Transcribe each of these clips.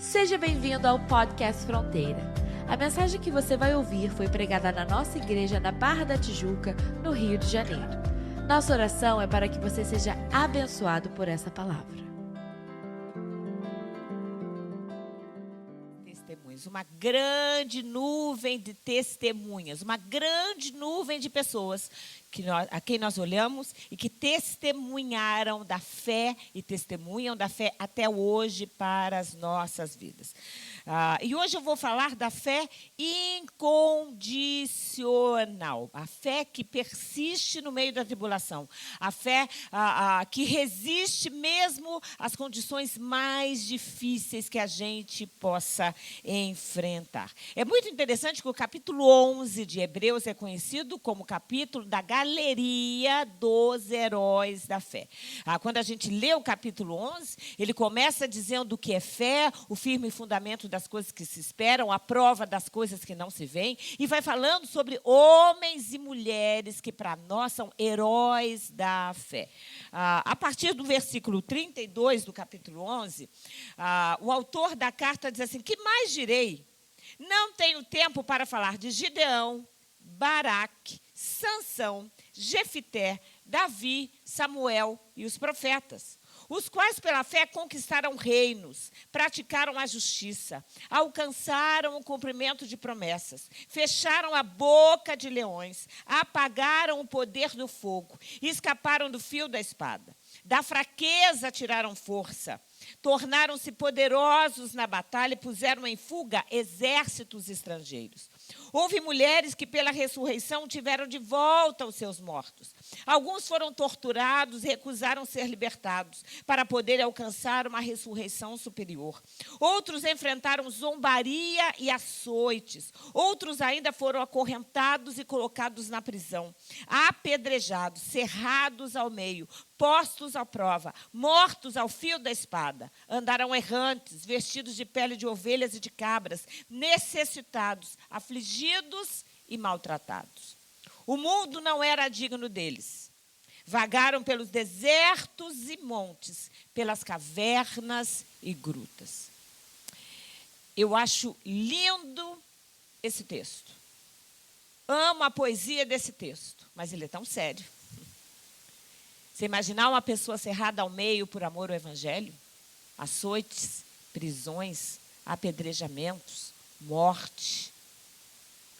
Seja bem-vindo ao Podcast Fronteira. A mensagem que você vai ouvir foi pregada na nossa igreja na Barra da Tijuca, no Rio de Janeiro. Nossa oração é para que você seja abençoado por essa palavra. Testemunhas, uma grande nuvem de testemunhas, uma grande nuvem de pessoas a quem nós olhamos e que testemunharam da fé e testemunham da fé até hoje para as nossas vidas. E hoje eu vou falar da fé incondicional, a fé que persiste no meio da tribulação, a fé que resiste mesmo às condições mais difíceis que a gente possa enfrentar. É muito interessante que o capítulo 11 de Hebreus é conhecido como o capítulo da galeria dos heróis da fé. Quando a gente lê o capítulo 11, ele começa dizendo o que é fé, o firme fundamento das coisas que se esperam, a prova das coisas que não se veem, e vai falando sobre homens e mulheres que para nós são heróis da fé. A partir do versículo 32 do capítulo 11, o autor da carta diz assim: que mais direi? Não tenho tempo para falar de Gideão, Baraque, Sansão, Jefité, Davi, Samuel e os profetas, os quais pela fé conquistaram reinos, praticaram a justiça, alcançaram o cumprimento de promessas, fecharam a boca de leões, apagaram o poder do fogo, escaparam do fio da espada. Da fraqueza tiraram força, tornaram-se poderosos na batalha e puseram em fuga exércitos estrangeiros. Houve mulheres que pela ressurreição tiveram de volta os seus mortos. Alguns foram torturados e recusaram ser libertados para poderem alcançar uma ressurreição superior. Outros enfrentaram zombaria e açoites. Outros ainda foram acorrentados e colocados na prisão, apedrejados, cerrados ao meio, postos à prova, mortos ao fio da espada. Andaram errantes, vestidos de pele de ovelhas e de cabras, necessitados, afligidos e maltratados. O mundo não era digno deles. Vagaram pelos desertos e montes, pelas cavernas e grutas. Eu acho lindo esse texto. Amo a poesia desse texto, mas ele é tão sério. Você imaginar uma pessoa cerrada ao meio por amor ao evangelho? Açoites, prisões, apedrejamentos, morte.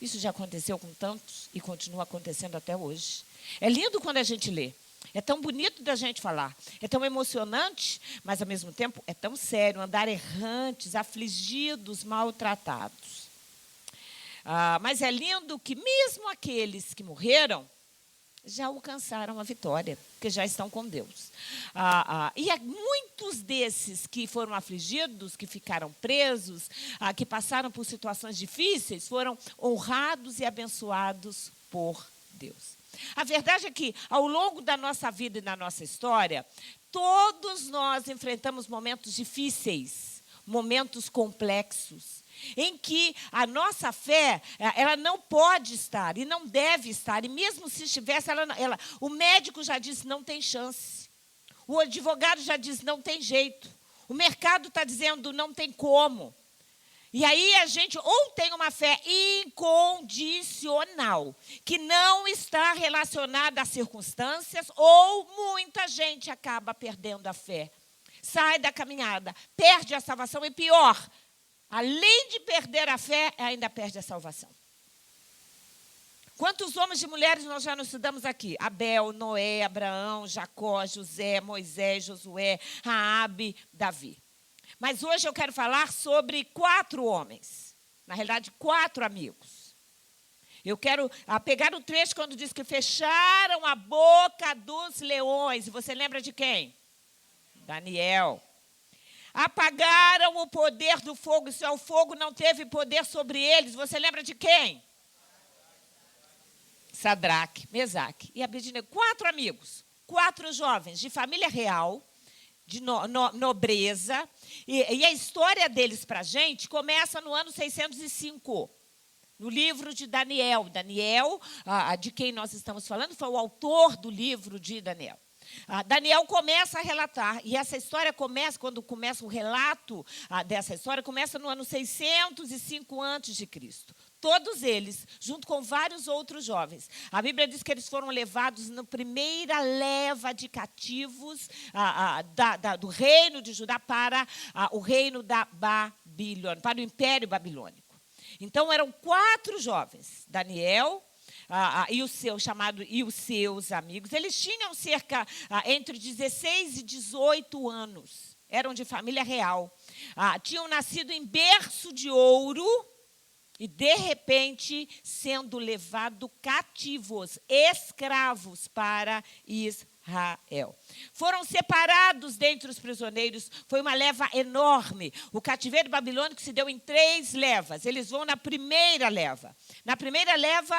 Isso já aconteceu com tantos e continua acontecendo até hoje. É lindo quando a gente lê. É tão bonito da gente falar. É tão emocionante, mas ao mesmo tempo é tão sério. Andar errantes, afligidos, maltratados. Mas é lindo que mesmo aqueles que morreram já alcançaram a vitória, porque já estão com Deus. E muitos desses que foram afligidos, que ficaram presos, que passaram por situações difíceis, foram honrados e abençoados por Deus. A verdade é que, ao longo da nossa vida e da nossa história, todos nós enfrentamos momentos difíceis, momentos complexos, em que a nossa fé, ela não pode estar e não deve estar. E mesmo se estivesse, o médico já disse não tem chance. O advogado já disse não tem jeito. O mercado está dizendo não tem como. E aí a gente ou tem uma fé incondicional, que não está relacionada às circunstâncias, ou muita gente acaba perdendo a fé. Sai da caminhada, perde a salvação e pior, além de perder a fé, ainda perde a salvação. Quantos homens e mulheres nós já não estudamos aqui? Abel, Noé, Abraão, Jacó, José, Moisés, Josué, Raabe, Davi. Mas hoje eu quero falar sobre 4 homens. Na realidade, 4 amigos. Eu quero pegar o trecho quando diz que fecharam a boca dos leões. Você lembra de quem? Daniel. Apagaram o poder do fogo, e o fogo não teve poder sobre eles. Você lembra de quem? Sadraque, Mesaque e Abednego. 4 amigos, 4 jovens de família real, de nobreza. E a história deles para a gente começa no ano 605, no livro de Daniel. Daniel, de quem nós estamos falando, foi o autor do livro de Daniel. Daniel começa a relatar, e essa história começa, quando começa o relato dessa história, começa no ano 605 a.C. Todos eles, junto com vários outros jovens. A Bíblia diz que eles foram levados na primeira leva de cativos do reino de Judá para o reino da Babilônia, para o Império Babilônico. Então, eram 4 jovens, Daniel e os seus amigos. Eles tinham cerca entre 16 e 18 anos. Eram de família real. Tinham nascido em berço de ouro e, de repente, sendo levados cativos, escravos para Israel. Foram separados dentre os prisioneiros, foi uma leva enorme. O cativeiro babilônico se deu em 3 levas. Eles vão na primeira leva. Na primeira leva,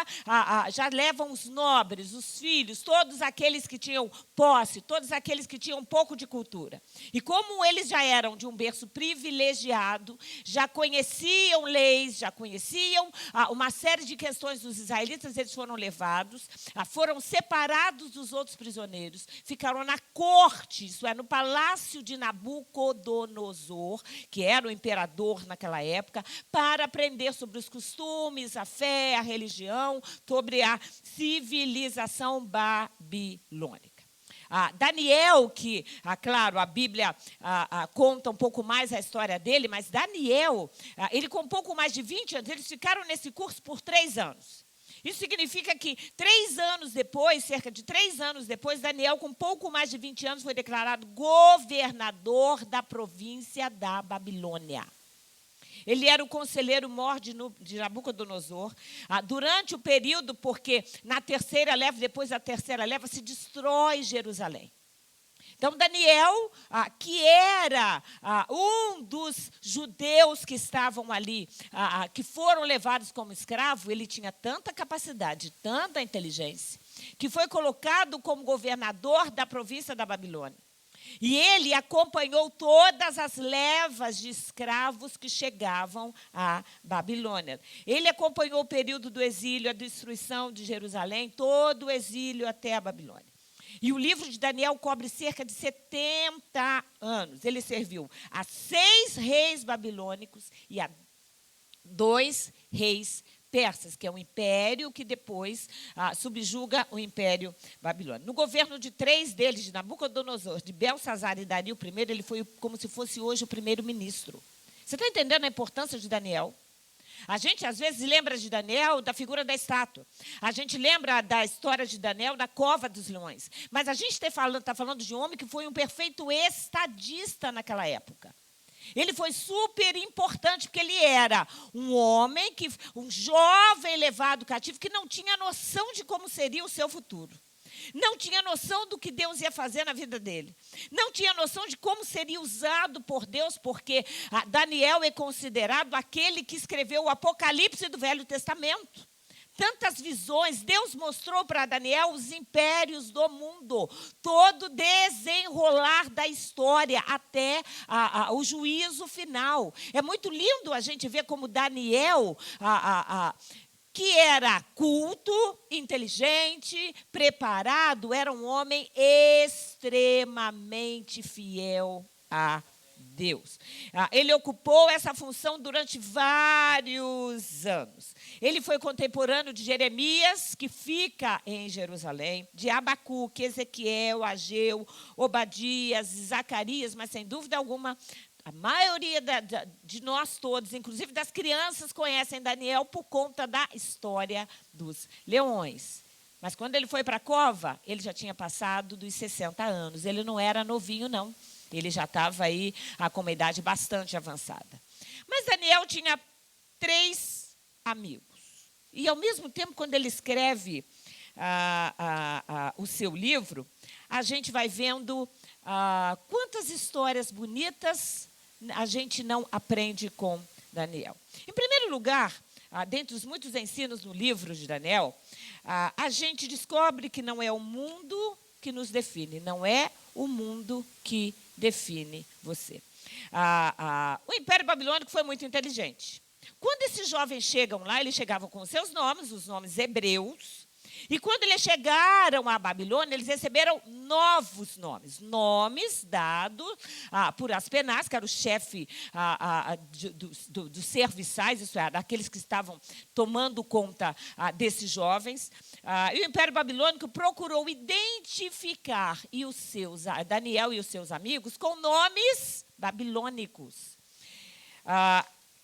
já levam os nobres, os filhos, todos aqueles que tinham posse, todos aqueles que tinham um pouco de cultura. E como eles já eram de um berço privilegiado, já conheciam leis, já conheciam uma série de questões dos israelitas, eles foram levados, foram separados dos outros prisioneiros, ficaram na corte, isso é, no palácio de Nabucodonosor, que era o imperador naquela época, para aprender sobre os costumes, a fé, a religião, sobre a civilização babilônica. Daniel, que, claro, a Bíblia conta um pouco mais a história dele, mas Daniel, ele com um pouco mais de 20 anos, eles ficaram nesse curso por 3 anos. Isso significa que 3 anos depois, cerca de 3 anos depois, Daniel, com pouco mais de 20 anos, foi declarado governador da província da Babilônia. Ele era o conselheiro mor de Nabucodonosor. Durante o período, porque na terceira leva, depois da terceira leva, se destrói Jerusalém. Então, Daniel, que era um dos judeus que estavam ali, que foram levados como escravo, ele tinha tanta capacidade, tanta inteligência, que foi colocado como governador da província da Babilônia. E ele acompanhou todas as levas de escravos que chegavam à Babilônia. Ele acompanhou o período do exílio, a destruição de Jerusalém, todo o exílio até a Babilônia. E o livro de Daniel cobre cerca de 70 anos. Ele serviu a 6 reis babilônicos e a 2 reis persas, que é um império que depois subjuga o império babilônico. No governo de 3 deles, de Nabucodonosor, de Belsazar e Dario I, ele foi como se fosse hoje o primeiro-ministro. Você está entendendo a importância de Daniel? A gente, às vezes, lembra de Daniel da figura da estátua. A gente lembra da história de Daniel na cova dos leões. Mas a gente está falando de um homem que foi um perfeito estadista naquela época. Ele foi super importante, porque ele era um homem, um jovem levado cativo, que não tinha noção de como seria o seu futuro. Não tinha noção do que Deus ia fazer na vida dele. Não tinha noção de como seria usado por Deus, porque Daniel é considerado aquele que escreveu o Apocalipse do Velho Testamento. Tantas visões, Deus mostrou para Daniel os impérios do mundo, todo desenrolar da história até o juízo final. É muito lindo a gente ver como Daniel, que era culto, inteligente, preparado, era um homem extremamente fiel a Deus. Ele ocupou essa função durante vários anos. Ele foi contemporâneo de Jeremias, que fica em Jerusalém, de Abacuque, Ezequiel, Ageu, Obadias, Zacarias, mas sem dúvida alguma, a maioria de nós todos, inclusive das crianças, conhecem Daniel por conta da história dos leões. Mas quando ele foi para a cova, ele já tinha passado dos 60 anos. Ele não era novinho, não. Ele já estava aí com uma idade bastante avançada. Mas Daniel tinha 3 amigos. E, ao mesmo tempo, quando ele escreve o seu livro, a gente vai vendo quantas histórias bonitas a gente não aprende com Daniel. Em primeiro lugar, dentre os muitos ensinos no livro de Daniel, a gente descobre que não é o mundo que nos define, não é o mundo que define você. O Império Babilônico foi muito inteligente. Quando esses jovens chegam lá, eles chegavam com os seus nomes, os nomes hebreus, E quando eles chegaram à Babilônia, eles receberam novos nomes dados por Aspenaz, que era o chefe dos serviçais, isso é, daqueles que estavam tomando conta desses jovens. E o Império Babilônico procurou identificar Daniel e os seus amigos com nomes babilônicos.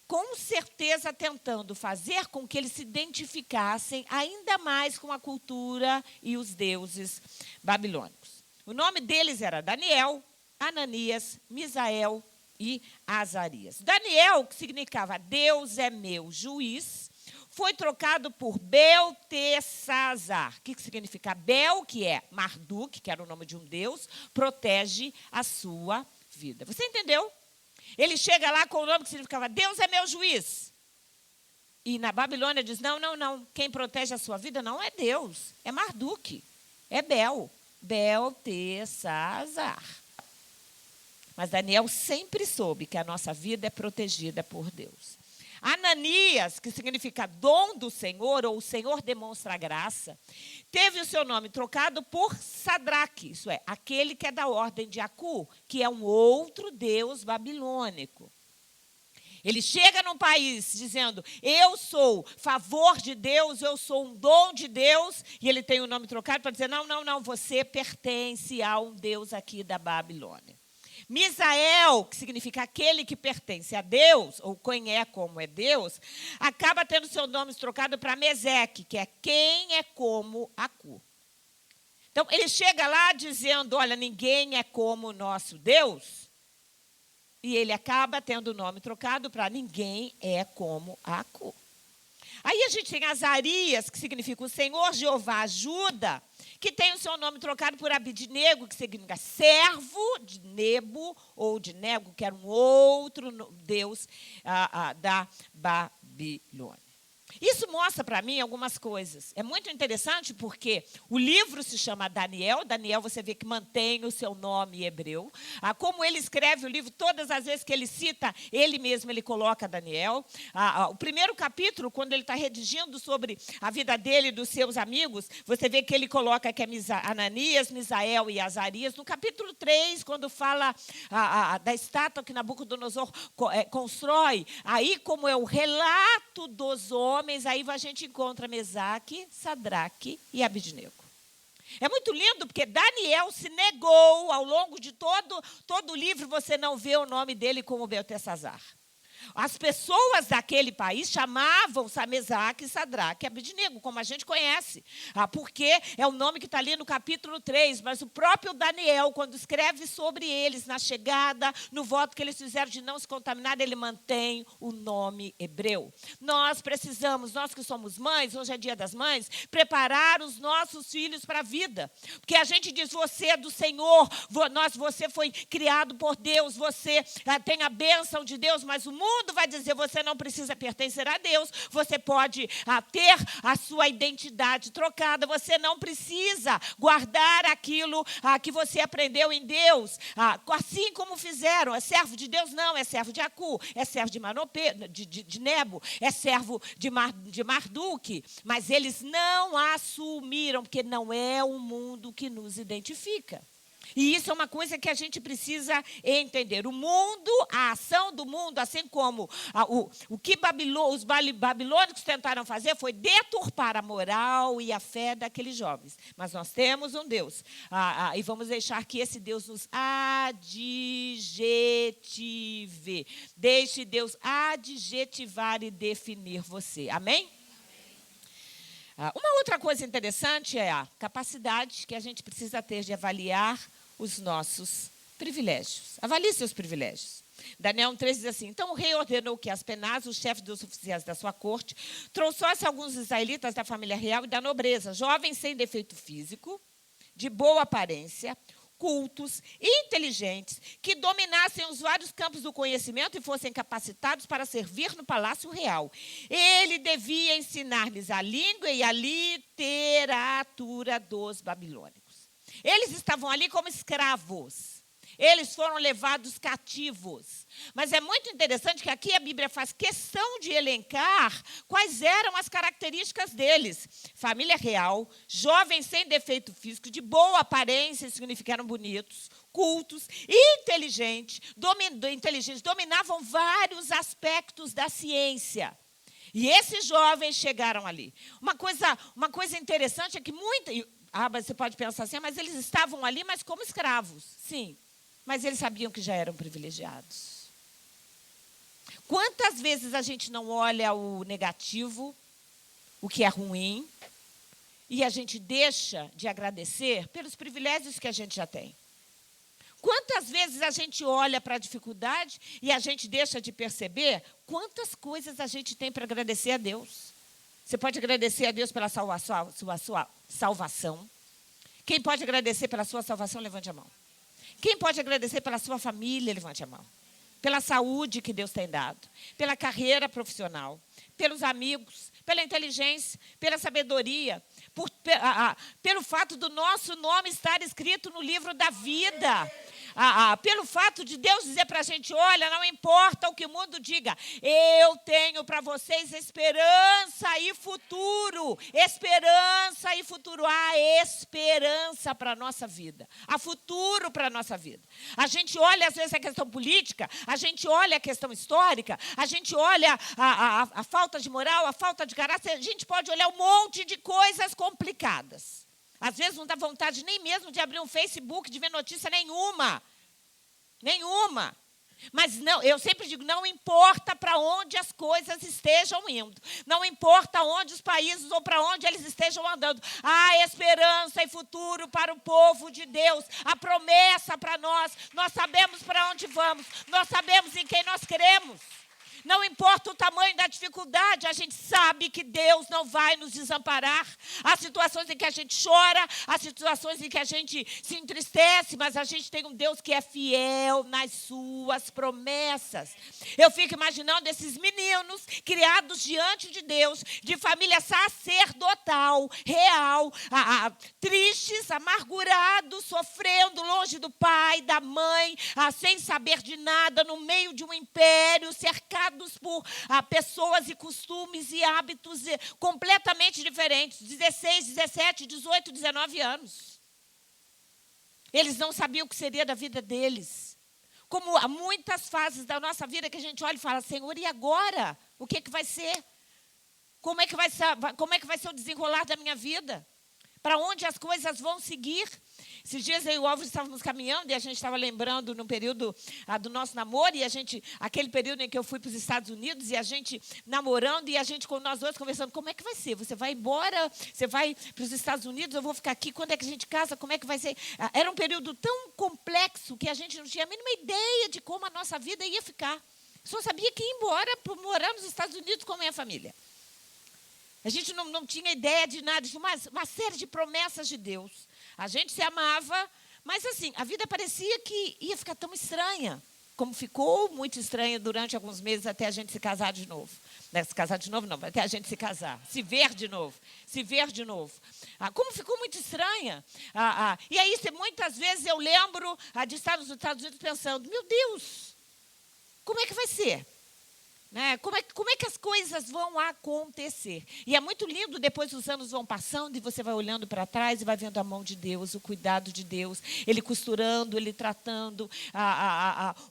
Com certeza tentando fazer com que eles se identificassem ainda mais com a cultura e os deuses babilônicos. O nome deles era Daniel, Ananias, Misael e Azarias. Daniel, que significava Deus é meu juiz, foi trocado por Beltesazar. O que significa Bel, que é Marduk, que era o nome de um deus, protege a sua vida. Você entendeu? Ele chega lá com o nome que significava Deus é meu juiz. E na Babilônia diz, não. Quem protege a sua vida não é Deus. É Marduk. É Beltesazar. Mas Daniel sempre soube que a nossa vida é protegida por Deus. Ananias, que significa dom do Senhor, ou o Senhor demonstra graça, teve o seu nome trocado por Sadraque, isso é, aquele que é da ordem de Acu, que é um outro deus babilônico. Ele chega num país dizendo, eu sou favor de Deus, eu sou um dom de Deus, e ele tem o nome trocado para dizer, não, você pertence a um deus aqui da Babilônia. Misael, que significa aquele que pertence a Deus, ou conhece como é Deus, acaba tendo seu nome trocado para Meseque, que é quem é como Acu. Então, ele chega lá dizendo, olha, ninguém é como o nosso Deus, e ele acaba tendo o nome trocado para ninguém é como Acu. Aí a gente tem Azarias, que significa o Senhor Jeová ajuda, que tem o seu nome trocado por Abidnego, que significa servo de Nebo ou de Nego, que era um outro deus da Babilônia. Isso mostra para mim algumas coisas. É muito interessante porque o livro se chama Daniel. Daniel, você vê que mantém o seu nome hebreu. Como ele escreve o livro, todas as vezes que ele cita, ele mesmo ele coloca Daniel. O primeiro capítulo, quando ele está redigindo sobre a vida dele e dos seus amigos, você vê que ele coloca que é Ananias, Misael e Azarias. No capítulo 3, quando fala da estátua que Nabucodonosor constrói, aí como é o relato dos homens, aí a gente encontra Mesaque, Sadraque e Abidnego. É muito lindo porque Daniel se negou, ao longo de todo o livro, você não vê o nome dele como Beltesazar. As pessoas daquele país chamavam Mesaque, Sadraque e Abidnego, como a gente conhece, porque é o nome que está ali no capítulo 3, mas o próprio Daniel, quando escreve sobre eles, na chegada, no voto que eles fizeram de não se contaminar, ele mantém o nome hebreu. Nós precisamos, nós que somos mães, hoje é dia das mães, preparar os nossos filhos para a vida, porque a gente diz, você é do Senhor, você foi criado por Deus, você tem a bênção de Deus, mas o mundo vai dizer, você não precisa pertencer a Deus, você pode ter a sua identidade trocada, você não precisa guardar aquilo que você aprendeu em Deus, assim como fizeram, é servo de Deus? Não, é servo de Acu, é servo de Nebo, é servo de Marduk, mas eles não assumiram, porque não é o mundo que nos identifica. E isso é uma coisa que a gente precisa entender. O mundo, a ação do mundo, assim como o que os babilônicos tentaram fazer foi deturpar a moral e a fé daqueles jovens. Mas nós temos um Deus. E vamos deixar que esse Deus nos adjetive. Deixe Deus adjetivar e definir você. Amém? Uma outra coisa interessante é a capacidade que a gente precisa ter de avaliar os nossos privilégios. Avalie seus privilégios. Daniel 1,3 diz assim, então o rei ordenou que Aspenaz, o chefe dos oficiais da sua corte, trouxesse alguns israelitas da família real e da nobreza, jovens sem defeito físico, de boa aparência, cultos, inteligentes, que dominassem os vários campos do conhecimento e fossem capacitados para servir no palácio real. Ele devia ensinar-lhes a língua e a literatura dos babilônicos. Eles estavam ali como escravos. Eles foram levados cativos. Mas é muito interessante que aqui a Bíblia faz questão de elencar quais eram as características deles. Família real, jovens sem defeito físico, de boa aparência, significaram bonitos, cultos, inteligentes, dominavam vários aspectos da ciência. E esses jovens chegaram ali. Uma coisa interessante é que mas você pode pensar assim, mas eles estavam ali, mas como escravos. Sim, mas eles sabiam que já eram privilegiados. Quantas vezes a gente não olha o negativo, o que é ruim, e a gente deixa de agradecer pelos privilégios que a gente já tem? Quantas vezes a gente olha para a dificuldade e a gente deixa de perceber quantas coisas a gente tem para agradecer a Deus? Você pode agradecer a Deus pela sua salvação. Quem pode agradecer pela sua salvação, levante a mão. Quem pode agradecer pela sua família, levante a mão. Pela saúde que Deus tem dado, pela carreira profissional, pelos amigos, pela inteligência, pela sabedoria, pelo fato do nosso nome estar escrito no livro da vida. Pelo fato de Deus dizer para a gente, olha, não importa o que o mundo diga, eu tenho para vocês esperança e futuro. Esperança e futuro. Há esperança para a nossa vida. Há futuro para a nossa vida. A gente olha, às vezes, a questão política, a gente olha a questão histórica, a gente olha a falta de moral, a falta de caráter, a gente pode olhar um monte de coisas complicadas. Às vezes não dá vontade nem mesmo de abrir um Facebook, de ver notícia nenhuma. Nenhuma. Mas não, eu sempre digo, não importa para onde as coisas estejam indo. Não importa onde os países ou para onde eles estejam andando. Há esperança e futuro para o povo de Deus. A promessa para nós. Nós sabemos para onde vamos. Nós sabemos em quem nós cremos. Não importa o tamanho da dificuldade, a gente sabe que Deus não vai nos desamparar. Há situações em que a gente chora, há situações em que a gente se entristece, mas a gente tem um Deus que é fiel nas suas promessas. Eu fico imaginando esses meninos criados diante de Deus, de família sacerdotal, real, tristes, amargurados, sofrendo longe do pai, da mãe, sem saber de nada, no meio de um império, cercado por pessoas e costumes e hábitos completamente diferentes, 16, 17, 18, 19 anos. Eles não sabiam o que seria da vida deles. Como há muitas fases da nossa vida que a gente olha e fala, Senhor, e agora? O que vai ser? Como é que vai ser o desenrolar da minha vida? Para onde as coisas vão seguir? Esses dias eu e o Álvaro estávamos caminhando e a gente estava lembrando no período do nosso namoro, e aquele período em que eu fui para os Estados Unidos e a gente namorando, e nós dois conversando, como é que vai ser? Você vai embora? Você vai para os Estados Unidos? Eu vou ficar aqui? Quando é que a gente casa? Como é que vai ser? Era um período tão complexo que a gente não tinha a mínima ideia de como a nossa vida ia ficar. Só sabia que ia embora para morar nos Estados Unidos com a minha família. A gente não tinha ideia de nada, de uma série de promessas de Deus. A gente se amava, mas assim, a vida parecia que ia ficar tão estranha, como ficou muito estranha durante alguns meses até a gente se casar de novo. Não é se casar de novo, não, até a gente se casar, se ver de novo. Como ficou muito estranha. E aí, muitas vezes eu lembro de estar nos Estados Unidos pensando, meu Deus, como é que vai ser? Né? Como é que as coisas vão acontecer? E é muito lindo, depois os anos vão passando e você vai olhando para trás e vai vendo a mão de Deus, o cuidado de Deus, Ele costurando, Ele tratando.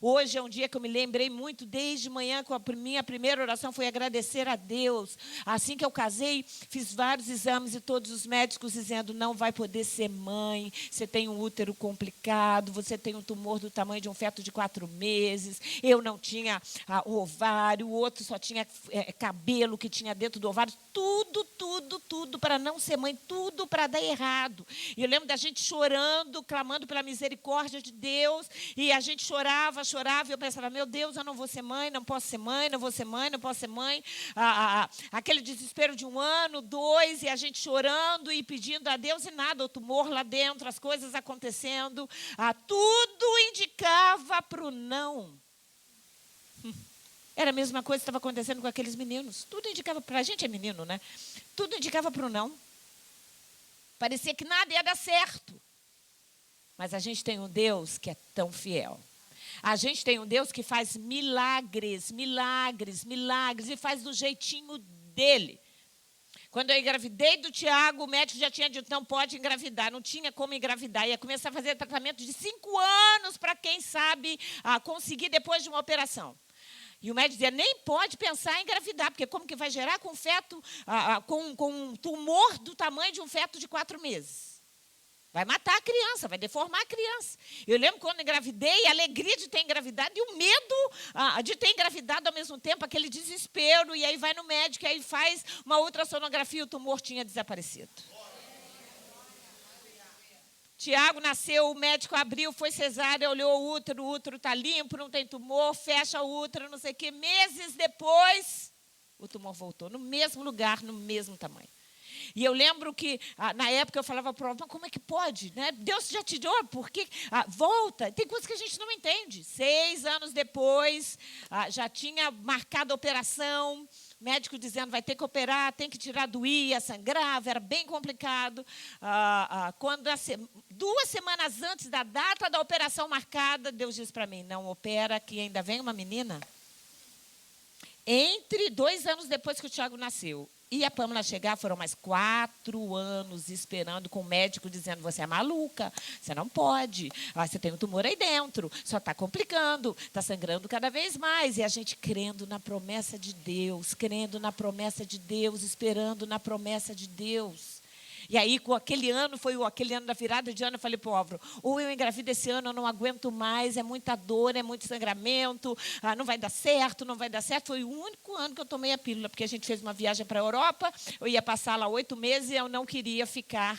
Hoje é um dia que eu me lembrei muito, desde manhã, com a minha primeira oração foi agradecer a Deus. Assim que eu casei, fiz vários exames e todos os médicos dizendo, não vai poder ser mãe, você tem um útero complicado, você tem um tumor do tamanho de um feto de 4 meses, eu não tinha o ovário, o outro só tinha cabelo que tinha dentro do ovário, tudo para não ser mãe, tudo para dar errado. E eu lembro da gente chorando, clamando pela misericórdia de Deus, e a gente chorava, e eu pensava, meu Deus, eu não vou ser mãe, não posso ser mãe, não vou ser mãe, não posso ser mãe. Aquele desespero de 1 ano, 2, e a gente chorando e pedindo a Deus, e nada, o tumor lá dentro, as coisas acontecendo, tudo indicava para o não. Era a mesma coisa que estava acontecendo com aqueles meninos. Tudo indicava, para a gente é menino, né? Tudo indicava para o não. Parecia que nada ia dar certo. Mas a gente tem um Deus que é tão fiel. A gente tem um Deus que faz milagres, milagres, milagres, e faz do jeitinho dele. Quando eu engravidei do Tiago, o médico já tinha dito, não pode engravidar, não tinha como engravidar. Ia começar a fazer tratamento de 5 anos para, quem sabe, conseguir depois de uma operação. E o médico dizia, nem pode pensar em engravidar, porque como que vai gerar com feto, com um tumor do tamanho de um feto de 4 meses? Vai matar a criança, vai deformar a criança. Eu lembro quando engravidei, a alegria de ter engravidado e o medo de ter engravidado ao mesmo tempo, aquele desespero, e aí vai no médico, e aí faz uma ultrassonografia e o tumor tinha desaparecido. Tiago nasceu, o médico abriu, foi cesárea, olhou o útero está limpo, não tem tumor, fecha o útero, não sei o quê. Meses depois, o tumor voltou no mesmo lugar, no mesmo tamanho. E eu lembro que, na época, eu falava para o mas como é que pode? Né? Deus já te deu, por que? Volta. Tem coisas que a gente não entende. 6 anos depois, já tinha marcado a operação, médico dizendo, vai ter que operar, tem que tirar do ia sangrava, era bem complicado. Quando 2 semanas antes da data da operação marcada, Deus disse para mim, não opera, que ainda vem uma menina. Entre 2 anos depois que o Tiago nasceu e a Pâmela chegar, foram mais 4 anos esperando, com o médico dizendo, você é maluca, você não pode, você tem um tumor aí dentro, só está complicando, está sangrando cada vez mais. E a gente crendo na promessa de Deus, crendo na promessa de Deus, esperando na promessa de Deus. E aí, com aquele ano, foi aquele ano da virada de ano, eu falei para o Álvaro, ou eu engravido esse ano, eu não aguento mais, é muita dor, é muito sangramento, não vai dar certo, não vai dar certo. Foi o único ano que eu tomei a pílula, porque a gente fez uma viagem para a Europa, eu ia passar lá 8 meses e eu não queria ficar.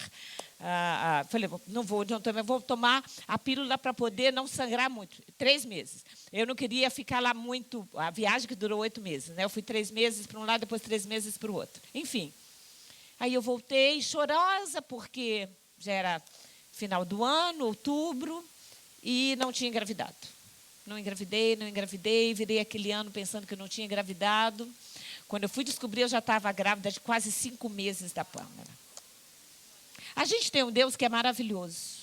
Falei, não vou tomar a pílula para poder não sangrar muito. 3 meses. Eu não queria ficar lá muito, a viagem que durou 8 meses. Né? Eu fui 3 meses para um lado, depois 3 meses para o outro. Enfim. Aí eu voltei chorosa, porque já era final do ano, outubro, e não tinha engravidado. Não engravidei, virei aquele ano pensando que eu não tinha engravidado. Quando eu fui descobrir, eu já estava grávida de quase 5 meses da Pâmela. A gente tem um Deus que é maravilhoso.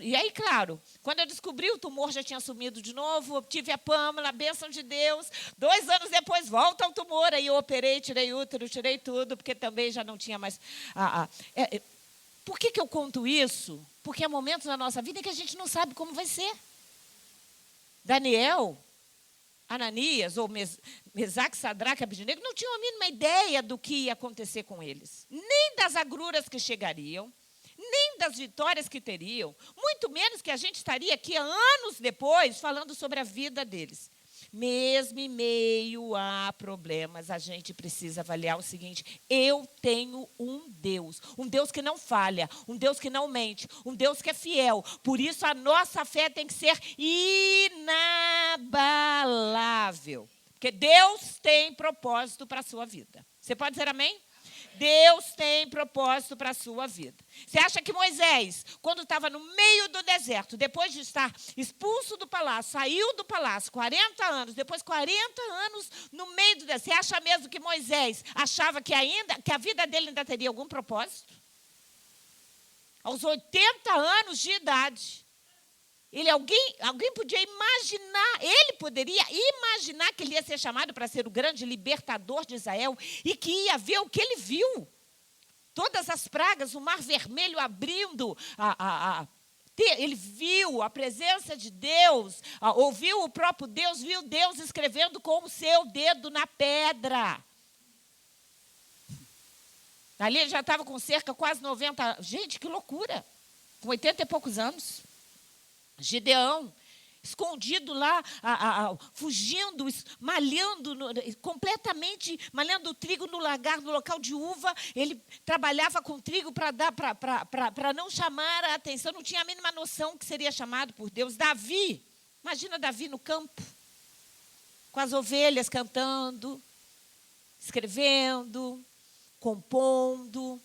E aí, claro, quando eu descobri, o tumor já tinha sumido de novo, eu tive a Pâmela, a bênção de Deus. 2 anos depois, volta o tumor, aí eu operei, tirei útero, tirei tudo, porque também já não tinha mais... Por que eu conto isso? Porque há momentos na nossa vida em que a gente não sabe como vai ser. Daniel, Ananias, ou Mesaque, Sadraque, Abednego, não tinham a mínima ideia do que ia acontecer com eles. Nem das agruras que chegariam, nem das vitórias que teriam, muito menos que a gente estaria aqui anos depois falando sobre a vida deles. Mesmo em meio a problemas, a gente precisa avaliar o seguinte, eu tenho um Deus que não falha, um Deus que não mente, um Deus que é fiel. Por isso a nossa fé tem que ser inabalável, porque Deus tem propósito para a sua vida. Você pode dizer amém? Deus tem propósito para a sua vida. Você acha que Moisés, quando estava no meio do deserto, depois de estar expulso do palácio, saiu do palácio, 40 anos, depois 40 anos no meio do deserto, você acha mesmo que Moisés achava que a vida dele ainda teria algum propósito? Aos 80 anos de idade. Alguém podia imaginar, ele poderia imaginar que ele ia ser chamado para ser o grande libertador de Israel e que ia ver o que ele viu. Todas as pragas, o mar vermelho abrindo, ele viu a presença de Deus, ouviu o próprio Deus, viu Deus escrevendo com o seu dedo na pedra. Ali ele já estava com cerca quase 90, gente, que loucura, com 80 e poucos anos. Gideão, escondido lá, fugindo, malhando, completamente malhando o trigo no local de uva. Ele trabalhava com trigo para não chamar a atenção, não tinha a mínima noção que seria chamado por Deus. Davi, imagina Davi no campo, com as ovelhas cantando, escrevendo, compondo.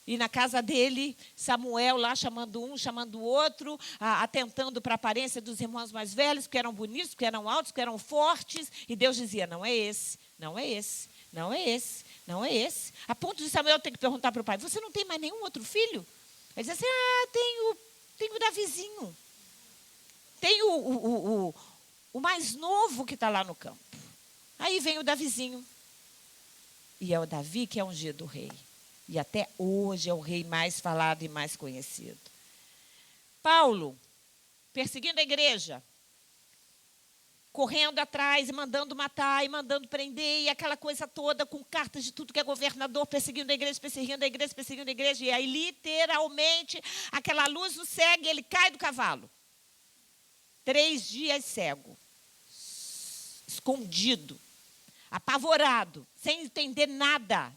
E na casa dele, Samuel lá chamando um, chamando o outro, atentando para a aparência dos irmãos mais velhos, que eram bonitos, que eram altos, que eram fortes. E Deus dizia, não é esse, não é esse, não é esse, não é esse. A ponto de Samuel ter que perguntar para o pai, você não tem mais nenhum outro filho? Ele diz assim, tem o Davizinho. Tem o mais novo que está lá no campo. Aí vem o Davizinho. E é o Davi que é ungido rei. E até hoje é o rei mais falado e mais conhecido. Paulo, perseguindo a igreja, correndo atrás e mandando matar e mandando prender e aquela coisa toda com cartas de tudo que é governador, perseguindo a igreja, perseguindo a igreja, perseguindo a igreja. E aí, literalmente, aquela luz o segue e ele cai do cavalo. 3 dias cego, escondido, apavorado, sem entender nada.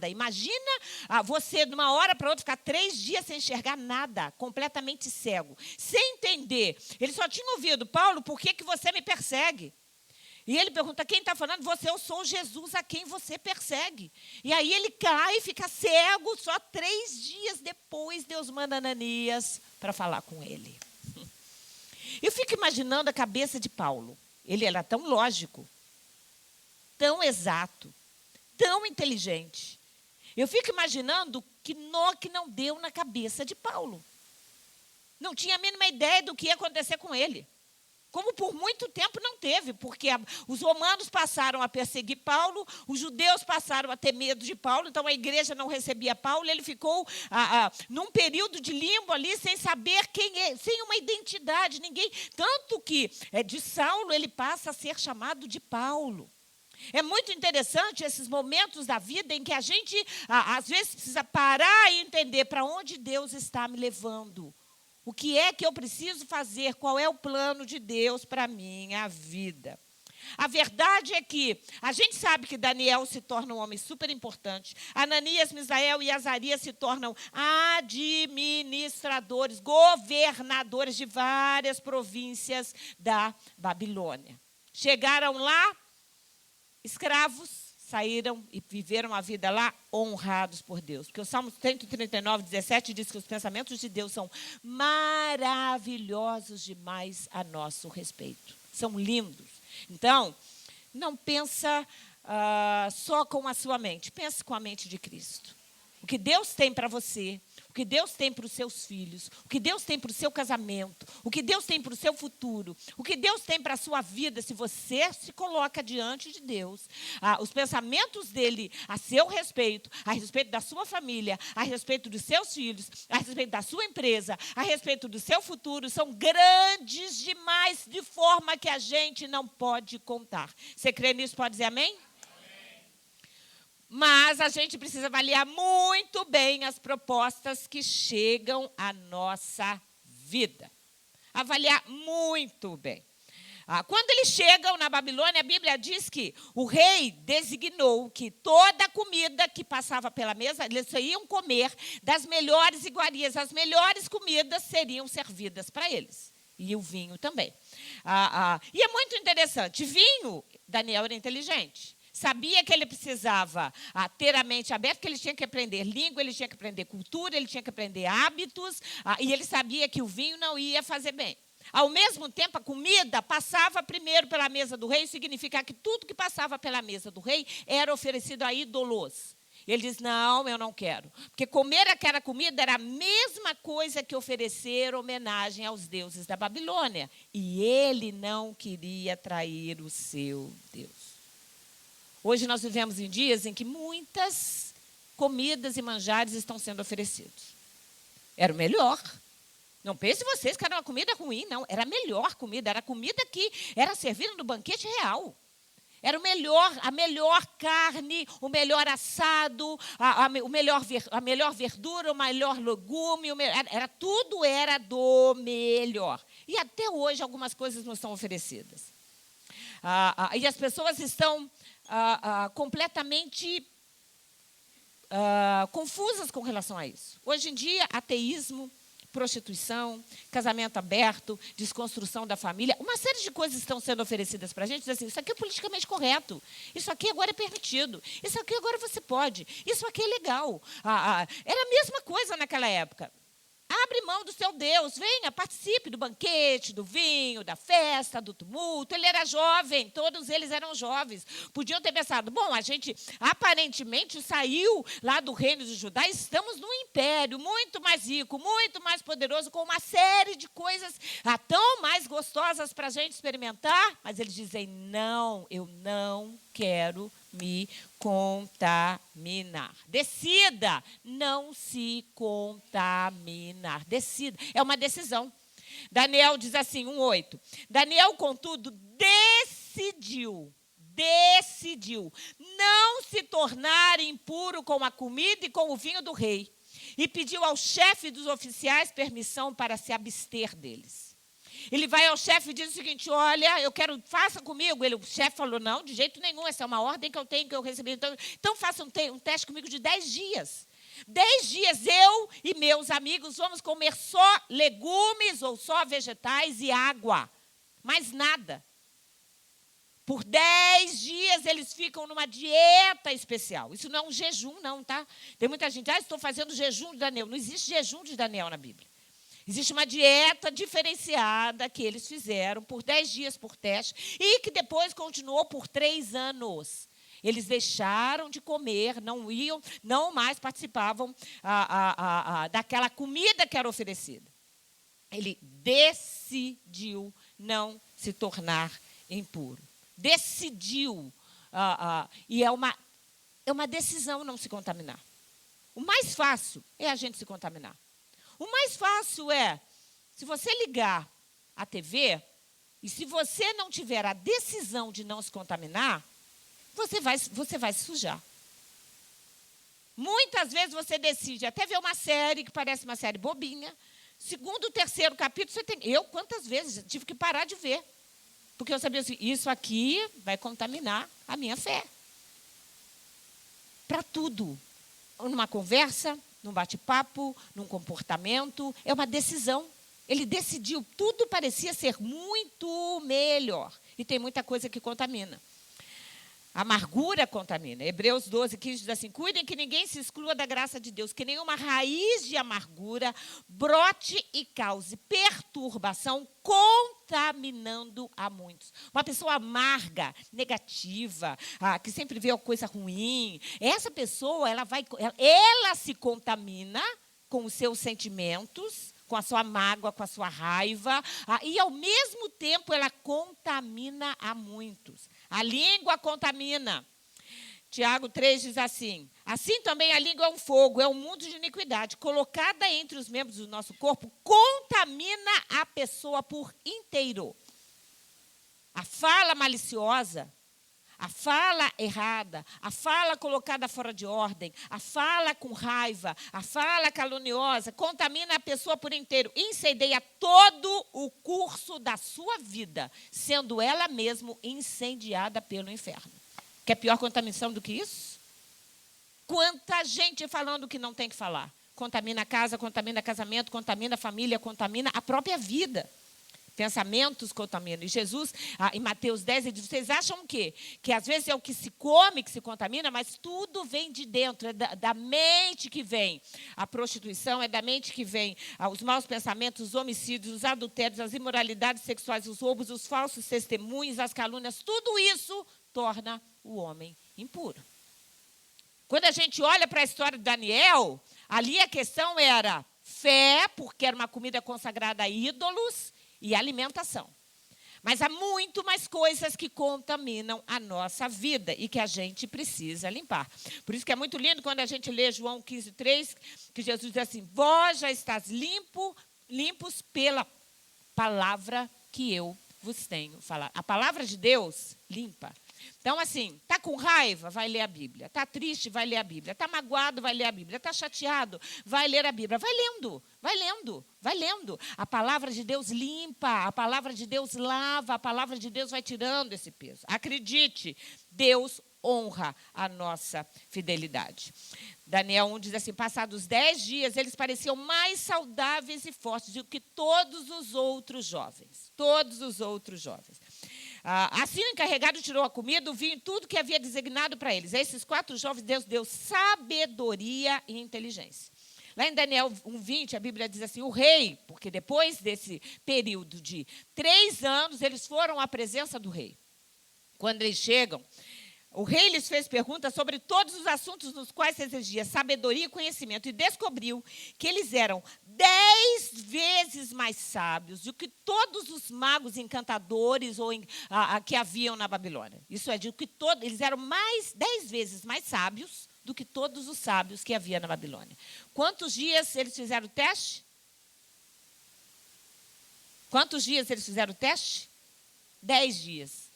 Imagina você, de uma hora para outra, ficar 3 dias sem enxergar nada, completamente cego, sem entender. Ele só tinha ouvido, Paulo, por que você me persegue? E ele pergunta, quem está falando? Eu sou Jesus a quem você persegue. E aí ele cai e fica cego, só 3 dias depois Deus manda Ananias para falar com ele. Eu fico imaginando a cabeça de Paulo. Ele era tão lógico, tão exato, tão inteligente. Eu fico imaginando que nó que não deu na cabeça de Paulo. Não tinha a mínima ideia do que ia acontecer com ele. Como por muito tempo não teve, porque os romanos passaram a perseguir Paulo, os judeus passaram a ter medo de Paulo, então a igreja não recebia Paulo, ele ficou num período de limbo ali, sem saber quem é, sem uma identidade, ninguém. Tanto que de Saulo ele passa a ser chamado de Paulo. É muito interessante esses momentos da vida em que a gente, às vezes, precisa parar e entender para onde Deus está me levando. O que é que eu preciso fazer? Qual é o plano de Deus para a minha vida? A verdade é que a gente sabe que Daniel se torna um homem super importante. Ananias, Misael e Azarias se tornam administradores, governadores de várias províncias da Babilônia. Chegaram lá, escravos, saíram e viveram a vida lá honrados por Deus. Porque o Salmo 139, 17 diz que os pensamentos de Deus são maravilhosos demais a nosso respeito. São lindos. Então, não pensa só com a sua mente. Pense com a mente de Cristo. O que Deus tem para você, o que Deus tem para os seus filhos, o que Deus tem para o seu casamento, o que Deus tem para o seu futuro, o que Deus tem para a sua vida, se você se coloca diante de Deus, os pensamentos dele a seu respeito, a respeito da sua família, a respeito dos seus filhos, a respeito da sua empresa, a respeito do seu futuro, são grandes demais, de forma que a gente não pode contar. Você crê nisso? Pode dizer amém? Mas a gente precisa avaliar muito bem as propostas que chegam à nossa vida. Avaliar muito bem. Quando eles chegam na Babilônia, a Bíblia diz que o rei designou que toda a comida que passava pela mesa, eles iam comer das melhores iguarias, as melhores comidas seriam servidas para eles. E o vinho também. E é muito interessante. Vinho, Daniel era inteligente. Sabia que ele precisava ter a mente aberta, que ele tinha que aprender língua, ele tinha que aprender cultura, ele tinha que aprender hábitos, e ele sabia que o vinho não ia fazer bem. Ao mesmo tempo, a comida passava primeiro pela mesa do rei, significa que tudo que passava pela mesa do rei era oferecido a ídolos. Ele diz, não, eu não quero. Porque comer aquela comida era a mesma coisa que oferecer homenagem aos deuses da Babilônia. E ele não queria trair o seu Deus. Hoje nós vivemos em dias em que muitas comidas e manjares estão sendo oferecidos. Era o melhor. Não pense vocês que era uma comida ruim, não. Era a melhor comida, era a comida que era servida no banquete real. Era o melhor, a melhor carne, o melhor assado, a melhor verdura, o melhor legume, tudo era do melhor. E até hoje algumas coisas não são oferecidas. E as pessoas estão completamente confusas com relação a isso. Hoje em dia, ateísmo, prostituição, casamento aberto, desconstrução da família, uma série de coisas estão sendo oferecidas para a gente, diz assim, isso aqui é politicamente correto, isso aqui agora é permitido, isso aqui agora você pode, isso aqui é legal. Era a mesma coisa naquela época. Abre mão do seu Deus, venha, participe do banquete, do vinho, da festa, do tumulto. Ele era jovem, todos eles eram jovens. Podiam ter pensado, bom, a gente aparentemente saiu lá do reino de Judá, estamos num império muito mais rico, muito mais poderoso, com uma série de coisas tão mais gostosas para a gente experimentar. Mas eles dizem, não, eu não quero me contaminar. Decida não se contaminar. Decida. É uma decisão. Daniel diz assim, 1:8. Daniel, contudo, decidiu não se tornar impuro com a comida e com o vinho do rei. E pediu ao chefe dos oficiais permissão para se abster deles. Ele vai ao chefe e diz o seguinte, olha, eu quero, faça comigo. O chefe falou, não, de jeito nenhum, essa é uma ordem que eu tenho, que eu recebi. Então faça um teste comigo de 10 dias. 10 dias, eu e meus amigos vamos comer só legumes ou só vegetais e água. Mais nada. Por 10 dias eles ficam numa dieta especial. Isso não é um jejum, não, tá? Tem muita gente, estou fazendo jejum de Daniel. Não existe jejum de Daniel na Bíblia. Existe uma dieta diferenciada que eles fizeram por 10 dias por teste e que depois continuou por 3 anos. Eles deixaram de comer, não mais participavam daquela comida que era oferecida. Ele decidiu não se tornar impuro. Decidiu. E é uma decisão não se contaminar. O mais fácil é a gente se contaminar. O mais fácil é, se você ligar a TV, e se você não tiver a decisão de não se contaminar, você vai se sujar. Muitas vezes você decide até ver uma série que parece uma série bobinha. Segundo, terceiro capítulo, você tem... Eu, quantas vezes, tive que parar de ver. Porque eu sabia assim, isso aqui vai contaminar a minha fé. Para tudo. Numa conversa, num bate-papo, num comportamento, é uma decisão. Ele decidiu, tudo parecia ser muito melhor. E tem muita coisa que contamina. A amargura contamina. Hebreus 12:15 diz assim, cuidem que ninguém se exclua da graça de Deus, que nenhuma raiz de amargura brote e cause perturbação, contaminando a muitos. Uma pessoa amarga, negativa, que sempre vê coisa ruim, essa pessoa ela se contamina com os seus sentimentos, com a sua mágoa, com a sua raiva, e ao mesmo tempo ela contamina a muitos. A língua contamina. Tiago 3 diz assim, assim também a língua é um fogo, é um mundo de iniquidade, colocada entre os membros do nosso corpo, contamina a pessoa por inteiro. A fala maliciosa, a fala errada, a fala colocada fora de ordem, a fala com raiva, a fala caluniosa, contamina a pessoa por inteiro, incendeia todo o curso da sua vida, sendo ela mesma incendiada pelo inferno. Quer pior contaminação do que isso? Quanta gente falando que não tem que falar. Contamina a casa, contamina casamento, contamina a família, contamina a própria vida. Pensamentos contaminam. E Jesus, em Mateus 10, ele diz, vocês acham o quê? Que às vezes é o que se come que se contamina, mas tudo vem de dentro, é da mente que vem. A prostituição é da mente que vem. Os maus pensamentos, os homicídios, os adultérios, as imoralidades sexuais, os roubos, os falsos testemunhos, as calúnias, tudo isso torna o homem impuro. Quando a gente olha para a história de Daniel, ali a questão era fé, porque era uma comida consagrada a ídolos, e alimentação. Mas há muito mais coisas que contaminam a nossa vida e que a gente precisa limpar. Por isso que é muito lindo quando a gente lê João 15:3, que Jesus diz assim, vós já estás limpos pela palavra que eu vos tenho falado. A palavra de Deus limpa. Então, assim, está com raiva? Vai ler a Bíblia. Está triste? Vai ler a Bíblia. Está magoado? Vai ler a Bíblia. Está chateado? Vai ler a Bíblia. Vai lendo, vai lendo, vai lendo. A palavra de Deus limpa, a palavra de Deus lava, a palavra de Deus vai tirando esse peso. Acredite, Deus honra a nossa fidelidade. Daniel 1 diz assim, passados 10 dias, eles pareciam mais saudáveis e fortes do que todos os outros jovens. Todos os outros jovens. Assim o encarregado tirou a comida, o vinho e tudo que havia designado para eles. A esses 4 jovens, Deus deu sabedoria e inteligência. Lá em Daniel 1:20, a Bíblia diz assim, o rei, porque depois desse período de 3 anos, eles foram à presença do rei. Quando eles chegam, o rei lhes fez perguntas sobre todos os assuntos nos quais se exigia sabedoria e conhecimento e descobriu que eles eram 10 vezes mais sábios do que todos os magos encantadores que haviam na Babilônia. Isso é, eles eram 10 vezes mais sábios do que todos os sábios que havia na Babilônia. Quantos dias eles fizeram o teste? Quantos dias eles fizeram o teste? 10 dias.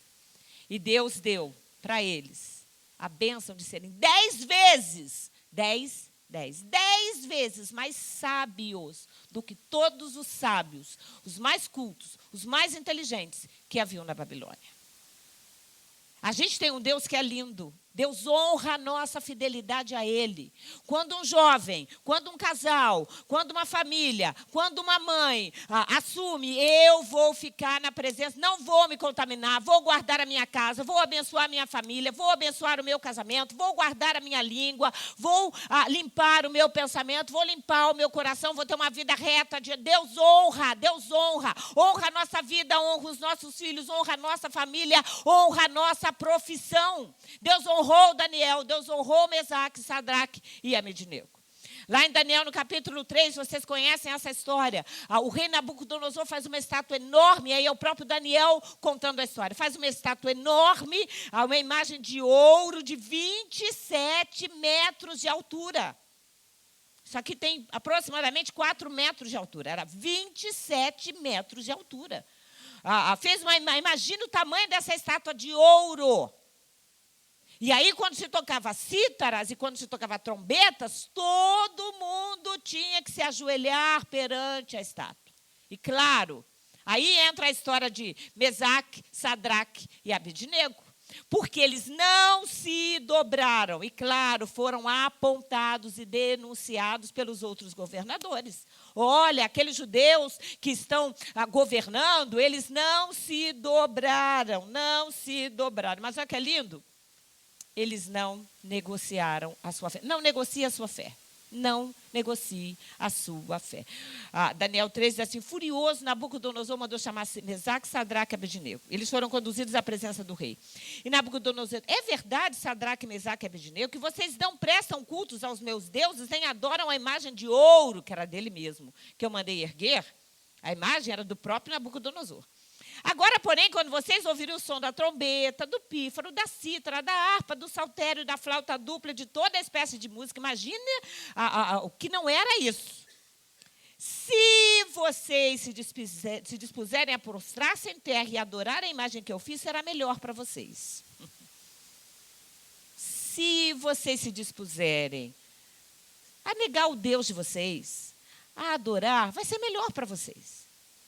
E Deus deu para eles a bênção de serem 10 vezes mais sábios do que todos os sábios, os mais cultos, os mais inteligentes que haviam na Babilônia. A gente tem um Deus que é lindo. Deus honra a nossa fidelidade a Ele. Quando um jovem, quando um casal, quando uma família, quando uma mãe assume, eu vou ficar na presença, não vou me contaminar, vou guardar a minha casa, vou abençoar a minha família, vou abençoar o meu casamento, vou guardar a minha língua, vou limpar o meu pensamento, vou limpar o meu coração, vou ter uma vida reta. Deus honra a nossa vida, honra os nossos filhos, honra a nossa família, honra a nossa profissão. Deus honrou Daniel, Deus honrou Mesaque, Sadraque e Abednego. Lá em Daniel, no capítulo 3, vocês conhecem essa história. O rei Nabucodonosor faz uma estátua enorme, aí é o próprio Daniel contando a história. Faz uma estátua enorme, uma imagem de ouro de 27 metros de altura. Isso aqui tem aproximadamente 4 metros de altura. Era 27 metros de altura. Imagina o tamanho dessa estátua de ouro. E aí, quando se tocava cítaras e quando se tocava trombetas, todo mundo tinha que se ajoelhar perante a estátua. E claro, aí entra a história de Mesaque, Sadraque e Abednego. Porque eles não se dobraram. E claro, foram apontados e denunciados pelos outros governadores. Olha, aqueles judeus que estão governando, eles não se dobraram. Mas olha que é lindo. Eles não negociaram a sua fé. Não negocie a sua fé. Não negocie a sua fé. Daniel 3 diz assim, furioso, Nabucodonosor mandou chamar Mesaque, Sadraque e Abednego. Eles foram conduzidos à presença do rei. E Nabucodonosor, é verdade, Sadraque, Mesaque e Abednego, que vocês prestam cultos aos meus deuses, nem adoram a imagem de ouro, que era dele mesmo, que eu mandei erguer? A imagem era do próprio Nabucodonosor. Agora, porém, quando vocês ouvirem o som da trombeta, do pífaro, da cítara, da harpa, do saltério, da flauta dupla, de toda espécie de música, imagine o que não era isso. Se vocês se dispuserem a prostrar-se em terra e adorar a imagem que eu fiz, será melhor para vocês. Se vocês se dispuserem a negar o Deus de vocês, a adorar, vai ser melhor para vocês.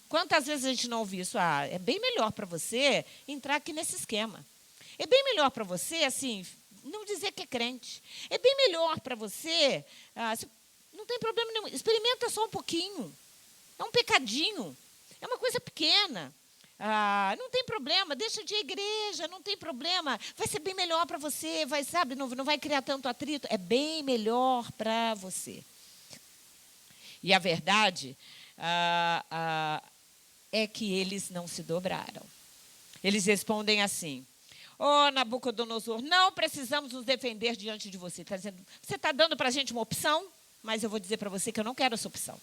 Quantas vezes a gente não ouve isso? É bem melhor para você entrar aqui nesse esquema. É bem melhor para você, assim, não dizer que é crente. É bem melhor para você, não tem problema nenhum, experimenta só um pouquinho. É um pecadinho, é uma coisa pequena. Não tem problema, deixa de ir à igreja, não tem problema. Vai ser bem melhor para você, não vai criar tanto atrito. É bem melhor para você. E a verdade é que eles não se dobraram. Eles respondem assim, Nabucodonosor, não precisamos nos defender diante de você. Está dizendo, você está dando para a gente uma opção, mas eu vou dizer para você que eu não quero essa opção.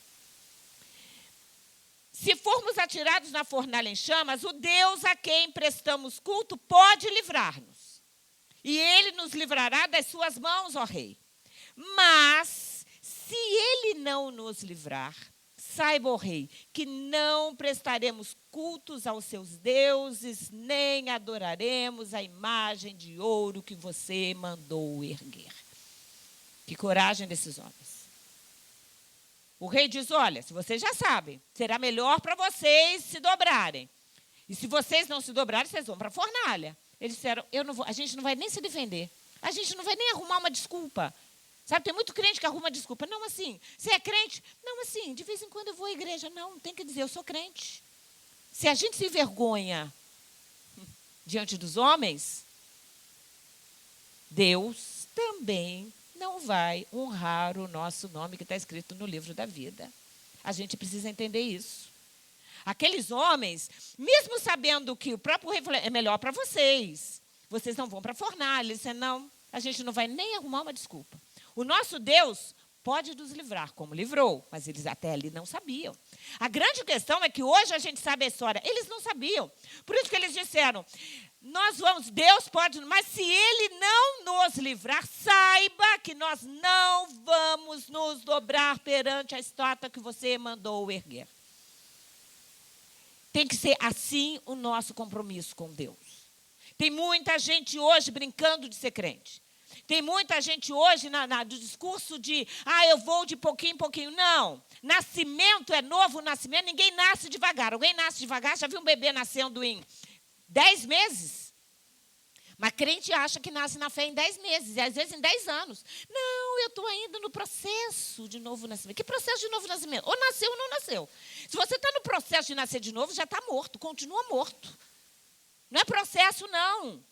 Se formos atirados na fornalha em chamas, o Deus a quem prestamos culto pode livrar-nos. E ele nos livrará das suas mãos, ó rei. Mas, se ele não nos livrar, saiba, ó rei, que não prestaremos cultos aos seus deuses, nem adoraremos a imagem de ouro que você mandou erguer. Que coragem desses homens. O rei diz, olha, se vocês já sabem, será melhor para vocês se dobrarem. E se vocês não se dobrarem, vocês vão para a fornalha. Eles disseram, a gente não vai nem se defender. A gente não vai nem arrumar uma desculpa. Sabe, tem muito crente que arruma desculpa. Não, assim, você é crente? Não, assim, de vez em quando eu vou à igreja. Não, tem que dizer, eu sou crente. Se a gente se envergonha diante dos homens, Deus também não vai honrar o nosso nome que está escrito no livro da vida. A gente precisa entender isso. Aqueles homens, mesmo sabendo que o próprio rei falou, é melhor para vocês não vão para a fornalha. Ele disse, não, a gente não vai nem arrumar uma desculpa. O nosso Deus pode nos livrar, como livrou, mas eles até ali não sabiam. A grande questão é que hoje a gente sabe a história. Eles não sabiam. Por isso que eles disseram, Deus pode, mas se Ele não nos livrar, saiba que nós não vamos nos dobrar perante a estátua que você mandou erguer. Tem que ser assim o nosso compromisso com Deus. Tem muita gente hoje brincando de ser crente. Tem muita gente hoje do discurso de, eu vou de pouquinho em pouquinho. Não, nascimento é novo nascimento, ninguém nasce devagar. Alguém nasce devagar, já viu um bebê nascendo em 10 meses? Mas crente acha que nasce na fé em 10 meses, e às vezes em 10 anos. Não, eu estou ainda no processo de novo nascimento. Que processo de novo nascimento? Ou nasceu ou não nasceu. Se você está no processo de nascer de novo, já está morto, continua morto. Não é processo, não.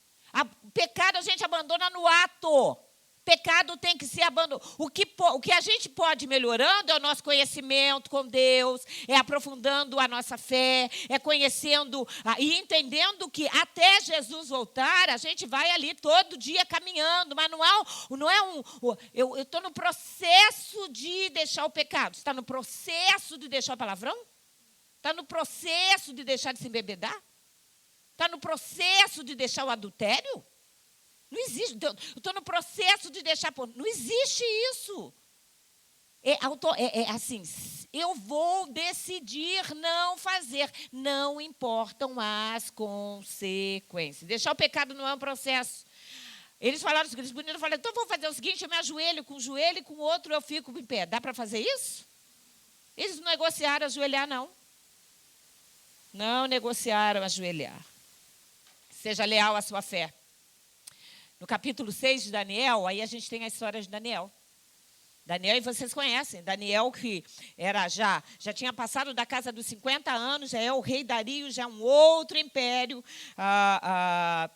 Pecado a gente abandona no ato. Pecado tem que ser abandonado. O que a gente pode ir melhorando é o nosso conhecimento com Deus, é aprofundando a nossa fé, é conhecendo e entendendo que até Jesus voltar, a gente vai ali todo dia caminhando, mas eu estou no processo de deixar o pecado. Está no processo de deixar o palavrão? Está no processo de deixar de se embebedar? Está no processo de deixar o adultério? Não existe. Eu estou no processo de deixar... Não existe isso. É assim, eu vou decidir não fazer. Não importam as consequências. Deixar o pecado não é um processo. Eles falaram o seguinte, os meninos falaram, então vou fazer o seguinte, eu me ajoelho com um joelho e com o outro eu fico em pé. Dá para fazer isso? Eles não negociaram ajoelhar, não. Não negociaram ajoelhar. Seja leal à sua fé. No capítulo 6 de Daniel, aí a gente tem a história de Daniel. Daniel, e vocês conhecem, Daniel que já tinha passado da casa dos 50 anos, já é o rei Dario, já é um outro império.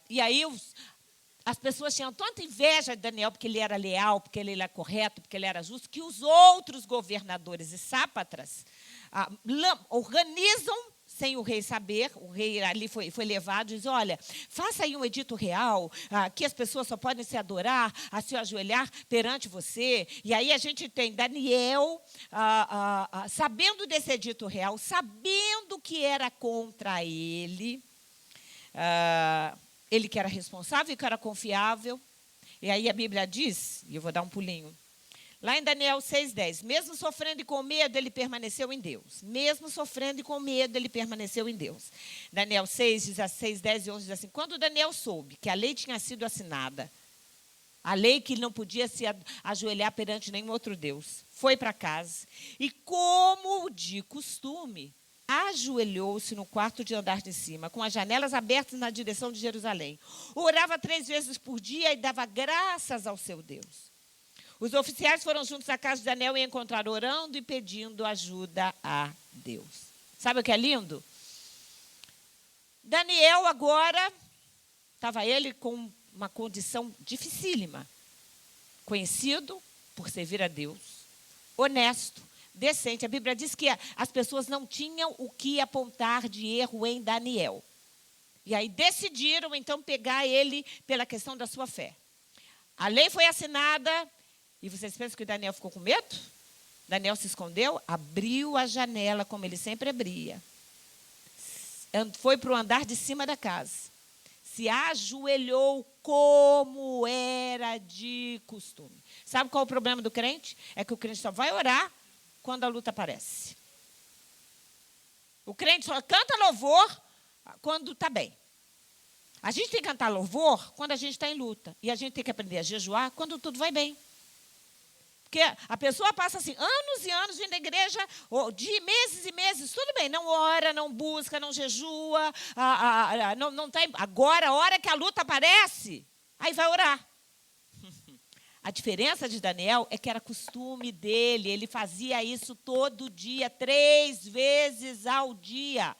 E aí as pessoas tinham tanta inveja de Daniel, porque ele era leal, porque ele era correto, porque ele era justo, que os outros governadores e sápatras organizam, sem o rei saber, o rei ali foi levado e diz, olha, faça aí um edito real, que as pessoas só podem se adorar, se ajoelhar perante você. E aí a gente tem Daniel, sabendo desse edito real, sabendo que era contra ele que era responsável e que era confiável. E aí a Bíblia diz, e eu vou dar um pulinho, lá em Daniel 6,10, mesmo sofrendo e com medo, ele permaneceu em Deus. Mesmo sofrendo e com medo, ele permaneceu em Deus. Daniel 6, 16, 10 e 11 diz assim, quando Daniel soube que a lei tinha sido assinada, a lei que não podia se ajoelhar perante nenhum outro Deus, foi para casa e, como de costume, ajoelhou-se no quarto de andar de cima, com as janelas abertas na direção de Jerusalém. Orava 3 vezes por dia e dava graças ao seu Deus. Os oficiais foram juntos à casa de Daniel e encontraram orando e pedindo ajuda a Deus. Sabe o que é lindo? Daniel agora, estava ele com uma condição dificílima. Conhecido por servir a Deus, honesto, decente. A Bíblia diz que as pessoas não tinham o que apontar de erro em Daniel. E aí decidiram, então, pegar ele pela questão da sua fé. A lei foi assinada. E vocês pensam que Daniel ficou com medo? Daniel se escondeu, abriu a janela, como ele sempre abria. Foi para o andar de cima da casa. Se ajoelhou como era de costume. Sabe qual é o problema do crente? É que o crente só vai orar quando a luta aparece. O crente só canta louvor quando está bem. A gente tem que cantar louvor quando a gente está em luta. E a gente tem que aprender a jejuar quando tudo vai bem. Porque a pessoa passa assim, anos e anos indo à igreja, de meses e meses, tudo bem, não ora, não busca, não jejua, não tá, agora, a hora que a luta aparece, aí vai orar. A diferença de Daniel é que era costume dele, ele fazia isso todo dia, 3 vezes ao dia.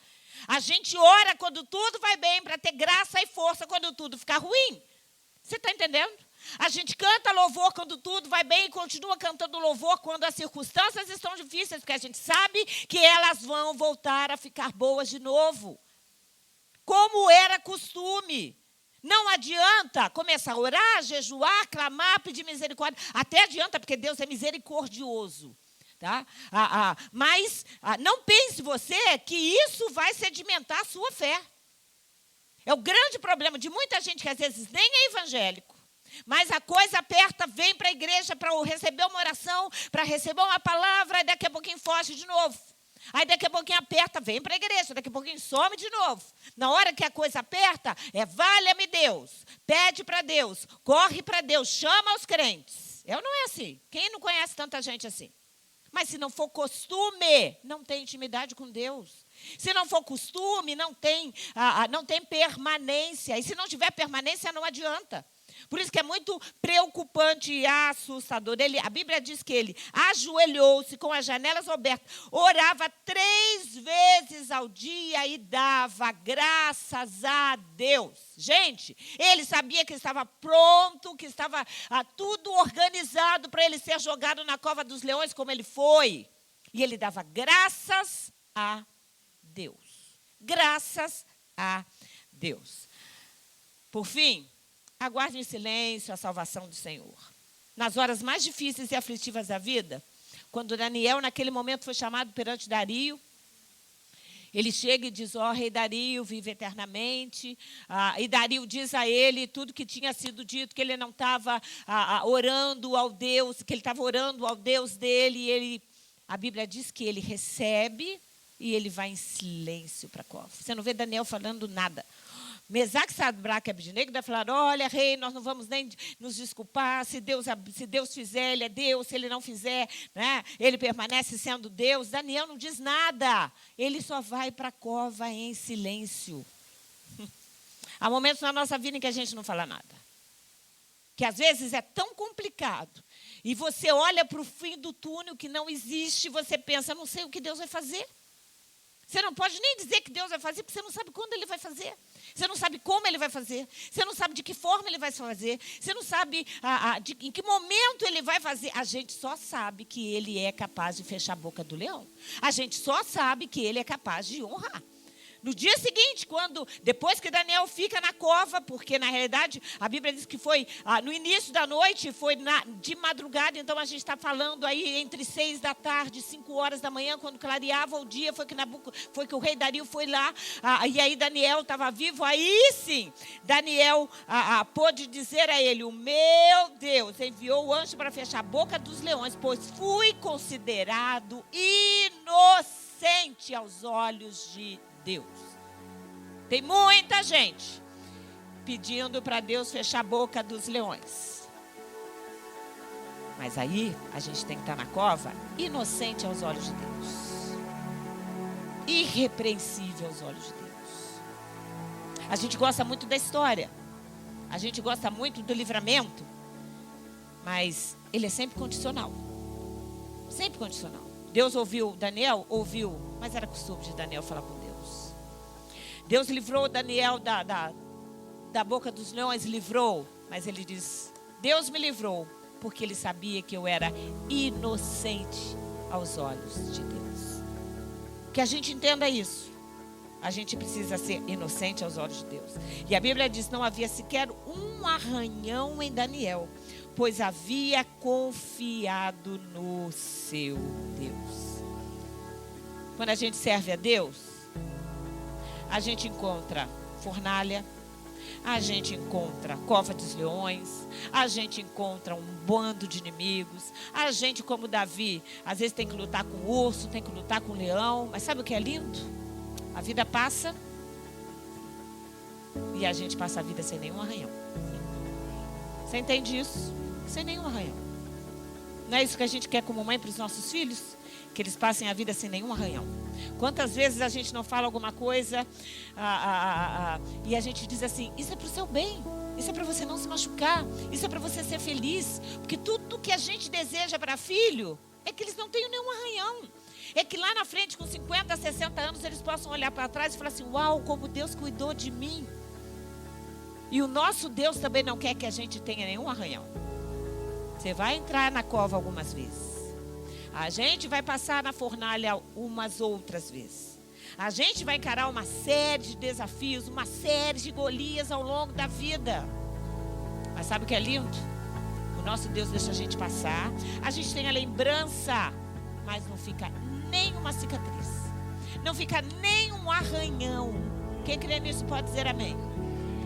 A gente ora quando tudo vai bem, para ter graça e força quando tudo ficar ruim. Você está entendendo? A gente canta louvor quando tudo vai bem e continua cantando louvor quando as circunstâncias estão difíceis, porque a gente sabe que elas vão voltar a ficar boas de novo. Como era costume. Não adianta começar a orar, jejuar, clamar, pedir misericórdia. Até adianta, porque Deus é misericordioso. Tá? Mas não pense você que isso vai sedimentar a sua fé. É o grande problema de muita gente que às vezes nem é evangélico, mas a coisa aperta, vem para a igreja para receber uma oração, para receber uma palavra, e daqui a pouquinho foge de novo. Aí daqui a pouquinho aperta, vem para a igreja, daqui a pouquinho some de novo. Na hora que a coisa aperta, valha-me Deus, pede para Deus, corre para Deus, chama os crentes. Eu não é assim. Quem não conhece tanta gente assim? Mas se não for costume, não tem intimidade com Deus. Se não for costume, não tem permanência. E se não tiver permanência, não adianta. Por isso que é muito preocupante e assustador. A Bíblia diz que ele ajoelhou-se com as janelas abertas, orava 3 vezes ao dia e dava graças a Deus. Gente, ele sabia que estava pronto, que estava tudo organizado para ele ser jogado na cova dos leões, como ele foi. E ele dava graças a Deus. Graças a Deus. Por fim, aguarde em silêncio a salvação do Senhor. Nas horas mais difíceis e aflitivas da vida, quando Daniel, naquele momento, foi chamado perante Dario, ele chega e diz, rei Dario, vive eternamente. E Dario diz a ele tudo que tinha sido dito, que ele não estava orando ao Deus, que ele estava orando ao Deus dele. A Bíblia diz que ele recebe e ele vai em silêncio para a cova. Você não vê Daniel falando nada. Mesaque, Sadraque e Abednego vai falar, olha, rei, nós não vamos nem nos desculpar, se Deus fizer, ele é Deus, se ele não fizer, né, ele permanece sendo Deus. Daniel não diz nada, ele só vai para a cova em silêncio. Há momentos na nossa vida em que a gente não fala nada, que às vezes é tão complicado, e você olha para o fim do túnel que não existe, você pensa, não sei o que Deus vai fazer. Você não pode nem dizer que Deus vai fazer, porque você não sabe quando ele vai fazer. Você não sabe como ele vai fazer. Você não sabe de que forma ele vai fazer. Você não sabe em que momento ele vai fazer. A gente só sabe que ele é capaz de fechar a boca do leão. A gente só sabe que ele é capaz de honrar. No dia seguinte, depois que Daniel fica na cova, porque na realidade a Bíblia diz que foi no início da noite, foi de madrugada, então a gente está falando aí entre 6 da tarde e 5 horas da manhã, quando clareava o dia, foi que o rei Dario foi lá, e aí Daniel estava vivo, aí sim, Daniel pôde dizer a ele, o meu Deus enviou o anjo para fechar a boca dos leões, pois fui considerado inocente aos olhos de Deus. Tem muita gente pedindo para Deus fechar a boca dos leões. Mas aí a gente tem que estar na cova inocente aos olhos de Deus. Irrepreensível aos olhos de Deus. A gente gosta muito da história. A gente gosta muito do livramento. Mas ele é sempre condicional. Sempre condicional. Deus ouviu Daniel? Ouviu. Mas era costume de Daniel falar com Deus. Deus livrou Daniel da boca dos leões, livrou. Mas ele diz, Deus me livrou, porque ele sabia que eu era inocente aos olhos de Deus. Que a gente entenda isso. A gente precisa ser inocente aos olhos de Deus. E a Bíblia diz, não havia sequer um arranhão em Daniel, pois havia confiado no seu Deus. Quando a gente serve a Deus, a gente encontra fornalha, a gente encontra cova dos leões, a gente encontra um bando de inimigos, a gente, como Davi, às vezes tem que lutar com o urso, tem que lutar com o leão, mas sabe o que é lindo? A vida passa e a gente passa a vida sem nenhum arranhão. Você entende isso? Sem nenhum arranhão. Não é isso que a gente quer como mãe para os nossos filhos? Que eles passem a vida sem nenhum arranhão. Quantas vezes a gente não fala alguma coisa e a gente diz assim, isso é para o seu bem, isso é para você não se machucar, isso é para você ser feliz. Porque tudo que a gente deseja para filho é que eles não tenham nenhum arranhão. É que lá na frente, com 50, 60 anos, eles possam olhar para trás e falar assim, uau, como Deus cuidou de mim. E o nosso Deus também não quer que a gente tenha nenhum arranhão. Você vai entrar na cova algumas vezes. A gente vai passar na fornalha umas outras vezes. A gente vai encarar uma série de desafios, uma série de Golias ao longo da vida. Mas sabe o que é lindo? O nosso Deus deixa a gente passar. A gente tem a lembrança, mas não fica nenhuma cicatriz. Não fica nenhum arranhão. Quem crê nisso pode dizer amém.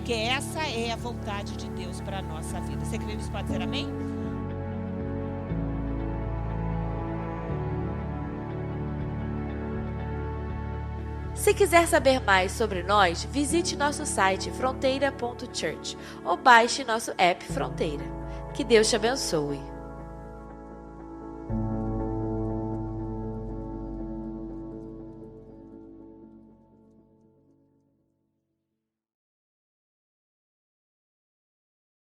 Porque essa é a vontade de Deus para a nossa vida. Você crê nisso pode dizer amém? Se quiser saber mais sobre nós, visite nosso site fronteira.church ou baixe nosso app Fronteira. Que Deus te abençoe.